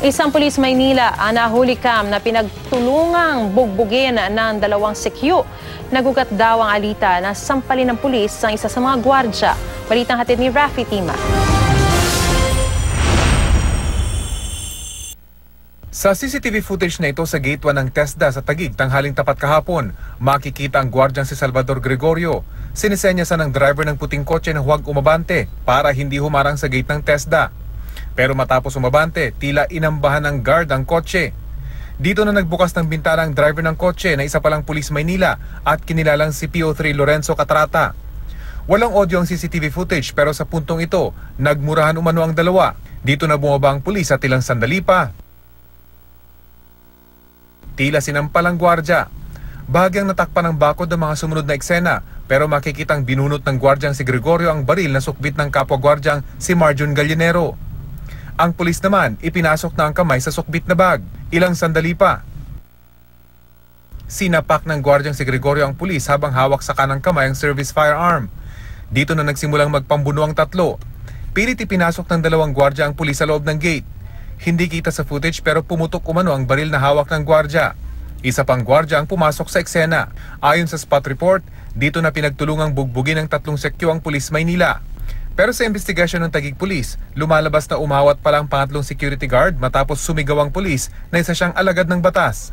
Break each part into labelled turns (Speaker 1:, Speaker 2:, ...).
Speaker 1: Isang pulis Maynila ang nahulikam na pinagtulungang bugbugin ng dalawang sekyu. Nagugat daw ang alita na sampalin ng pulis ang isa sa mga gwardya. Balitang hatid ni Rafi Tima.
Speaker 2: Sa CCTV footage na ito sa Gate 1 ng TESDA sa Taguig tanghaling tapat kahapon, makikita ang gwardyang si Salvador Gregorio. Sinisenyasa ng driver ng puting kotse na huwag umabante para hindi humarang sa gate ng TESDA. Pero matapos umabante, tila inambahan ng guard ang kotse. Dito na nagbukas ng bintana ang driver ng kotse na isa palang pulis Maynila at kinilalang si PO3 Lorenzo Catrata. Walang audio ang CCTV footage pero sa puntong ito, nagmurahan umano ang dalawa. Dito na bumaba ang pulis at ilang sandali pa. Tila sinampal ang gwardya. Bahagyang natakpan ng bakod ng mga sumunod na eksena pero makikitang binunot ng gwardyang si Gregorio ang baril na sukbit ng kapwa gwardyang si Marjon Gallinero. Ang pulis naman, ipinasok na ang kamay sa sukbit na bag. Ilang sandali pa. Sinapak ng gwardyang si Gregorio ang pulis habang hawak sa kanang kamay ang service firearm. Dito na nagsimulang magpambuno ang tatlo. Pilit ipinasok ng dalawang gwardya ang pulis sa loob ng gate. Hindi kita sa footage pero pumutok umano ang baril na hawak ng gwardya. Isa pang gwardya ang pumasok sa eksena. Ayon sa spot report, dito na pinagtulungang bugbugin ng tatlong sekyo ang pulis Maynila. Pero sa investigasyon ng Taguig Police, lumalabas na umawat pala ang pangatlong security guard matapos sumigaw ang pulis na isa siyang alagad ng batas.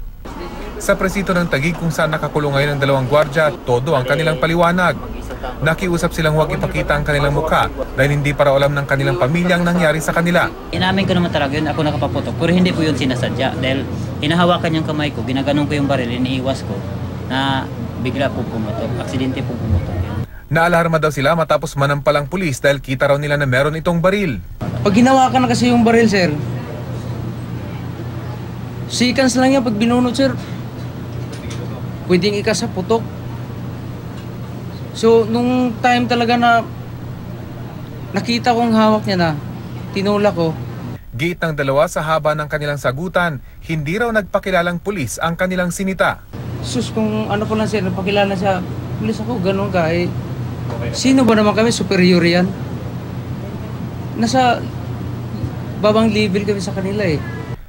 Speaker 2: Sa presinto ng Taguig kung saan nakakulong ngayon ang dalawang gwardya, todo ang kanilang paliwanag. Nakiusap silang huwag ipakita ang kanilang mukha dahil hindi para alam ng kanilang pamilya ang nangyari sa kanila.
Speaker 3: Inamin ko naman talaga yun, ako nakapaputok, pero hindi po yun sinasadya dahil hinahawakan yung kamay ko, ginaganon ko yung baril, iniiwas ko na bigla po pumutok, aksidente po pumutok yun.
Speaker 2: Naalarma daw sila matapos manampal ang pulis dahil kita raw nila na meron itong baril.
Speaker 4: Pag hinawakan na kasi yung baril, sir, seconds lang yan pag binunot, sir. Pwedeng ikasa putok. So, nung time talaga na nakita kong hawak niya na, tinulak ko.
Speaker 2: Gate ng dalawa sa haba ng kanilang sagutan, hindi raw nagpakilalang pulis ang kanilang sinita.
Speaker 4: Sus, kung ano po lang, sir, napakilala siya, pulis ako, ganun ka, eh. Sino ba naman kami? Superior yan. Nasa babang level kami sa kanila eh.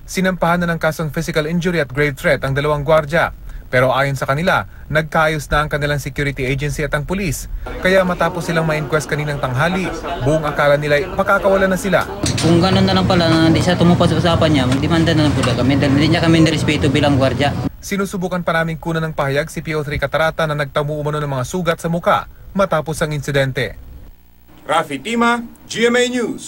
Speaker 2: Sinampahan na ng kasong physical injury at grave threat ang dalawang gwardya. Pero ayon sa kanila, nagkaayos na ang kanilang security agency at ang pulis. Kaya matapos silang ma-inquest kaninang tanghali, buong akala nila makakawalan na sila.
Speaker 3: Kung gano'n na lang pala na hindi siya tumupad sa usapan niya, magdemanda na lang po kami dahil hindi niya kami nirespeto bilang gwardya.
Speaker 2: Sinusubukan pa namin kunan ng pahayag si PO3 Catrata na nagtamo umano ng mga sugat sa muka matapos ang insidente.
Speaker 5: Rafi Tima, GMA News.